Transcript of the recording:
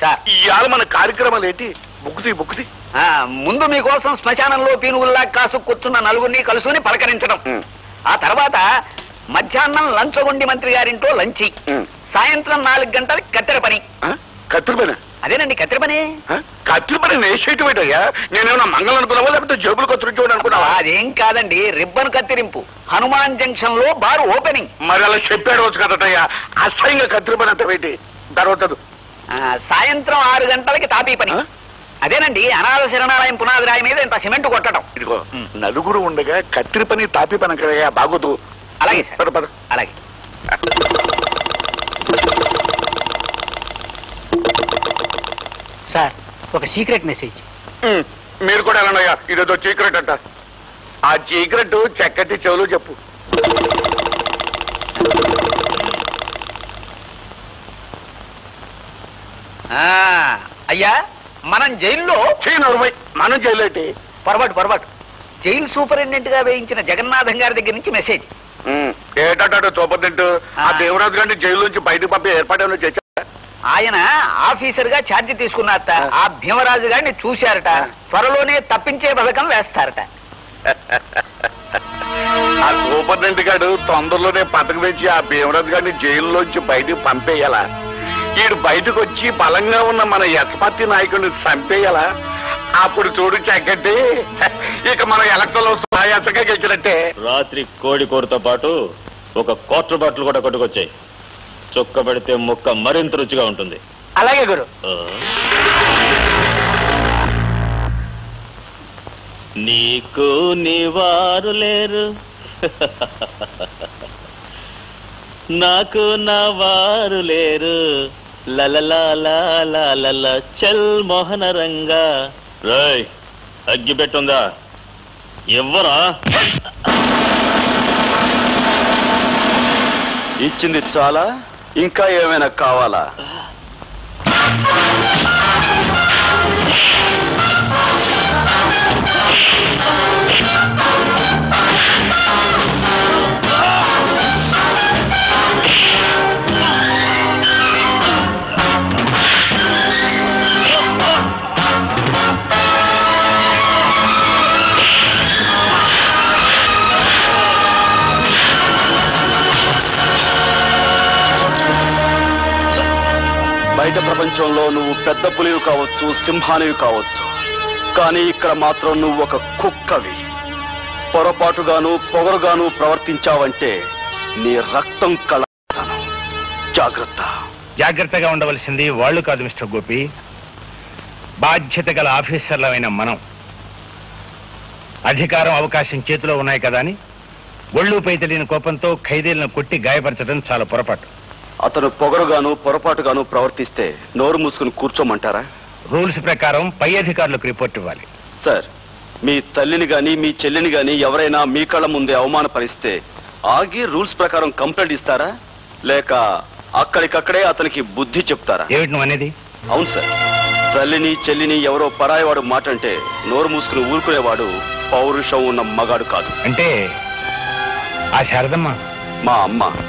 Sir ఇవాళ మన కార్యక్రమాలు ఏంటి? బుక్కుతి ముందు మీకోసం శ్మశానంలో పీనుగుల్లా కాసు కూర్చున్న నలుగురిని కలుసుకుని పలకరించడం. ఆ తర్వాత మధ్యాహ్నం లంచగొండి మంత్రి గారింటో లంచి. సాయంత్రం 4 గంటలకి కత్తెర పని. కత్తిరి పని? అదేనండి కత్తెర పని. కత్తిరి పని నేసేయటం ఏంటయ్యా? నేనేమన్నా మంగళం అనుకున్నావా లేకపోతే జేబులు కత్తిరించడం అనుకున్నావా? అదేం కాదండి, రిబ్బన్ కత్తిరింపు. హనుమాన్ జంక్షన్ లో బార్ ఓపెనింగ్. మరి అలా చెప్పాడు వచ్చు కదటయ్యా. అసహ్యంగా కత్తిరి పని అంత ఏంటి? తర్వాత సాయంత్రం 6 గంటలకి తాపీ పని. అదేనండి అనాథ శరణాలయం పునాది రాయి మీద ఇంత సిమెంట్ కొట్టడం. ఇదిగో నలుగురు ఉండగా కత్తిరి పని తాపీ పని కదయ్యా, బాగోదు. అలాగే సార్, అలాగే. సార్ ఒక సీక్రెట్ మెసేజ్. మీరు కూడా వెళ్ళండియ్యా, ఇదేదో సీక్రెట్ అంట. ఆ సీక్రెట్ చక్కటి చెవులు చెప్పు. అయ్యా మనం జైల్లో మనం జైలు ఏంటి? పొరపాటు. జైలు సూపరింటెండెంట్ గా వేయించిన జగన్నాథం గారి దగ్గర నుంచి మెసేజ్. ఏటంటాడు సూపరింటెండెంట్? ఆ దేవరాజు గారిని జైలు నుంచి బయటకు పంపే ఏర్పాటు చేశారు. ఆయన ఆఫీసర్ గా ఛార్జీ తీసుకున్నారట. ఆ భీమరాజు గారిని చూశారట. త్వరలోనే తప్పించే పథకం వేస్తారట. ఆ సూపరింటెండెంట్ గారు తొందరలోనే పథకం వేసి ఆ భీమరాజు గారిని జైల్లోంచి బయటకు పంపేయాలా? ఈడు బయటకు వచ్చి బలంగా ఉన్న మన యశపతి నాయకుడిని చంపేయాలా? అప్పుడు చూడు చక్కటి, ఇక మనం ఎలక్షన్ లో సాయాసంగా గెలిచినట్టే. రాత్రి కోడి కూరతో పాటు ఒక క్వార్టర్ బాటిల్ కూడా కొట్టుకొచ్చాయి. చొక్క పెడితే ముక్క మరింత రుచిగా ఉంటుంది. అలాగే గురు. నీకు నీవారు లేరు, నాకు నా వారు లేరు. లలలా చల్ మోహన రంగా. రాయ్ అగ్గి పెట్టుందా? ఎవ్వరా? ఇచ్చింది చాలా, ఇంకా ఏమైనా కావాలా? బయట ప్రపంచంలో నువ్వు పెద్ద పులివి కావచ్చు, సింహానివి కావచ్చు, కానీ ఇక్కడ మాత్రం నువ్వు ఒక కుక్కవి. పొరపాటుగాను పొగరుగాను ప్రవర్తించావంటే నీ రక్తం కళతాను. జాగ్రత్తగా ఉండవలసింది వాళ్ళు కాదు మిస్టర్ గోపి, బాధ్యత గల ఆఫీసర్లమైన మనం. అధికారం అవకాశం చేతిలో ఉన్నాయి కదా అని ఒళ్ళుపై తెలియని కోపంతో ఖైదీలను కొట్టి గాయపరచడం చాలా పొరపాటు. అతను పొగరుగాను పొరపాటుగాను ప్రవర్తిస్తే నోరు మూసుకుని కూర్చోమంటారా? రూల్స్ ప్రకారం పై అధికారులకు రిపోర్ట్ ఇవ్వాలి. సార్, మీ తల్లిని గాని మీ చెల్లిని గాని ఎవరైనా మీ కళ్ళ ముందే అవమానపరిస్తే ఆగి రూల్స్ ప్రకారం కంప్లైంట్ ఇస్తారా, లేక అక్కడికక్కడే అతనికి బుద్ధి చెప్తారా? ఏమిటి నువ్వు అనేది? అవును సార్, తల్లిని చెల్లిని ఎవరో పరాయవాడు మాట అంటే నోరు మూసుకుని ఊరుకునేవాడు పౌరుషం ఉన్న మగాడు కాదు. అంటే ఆ శారదమ్మ మా అమ్మ.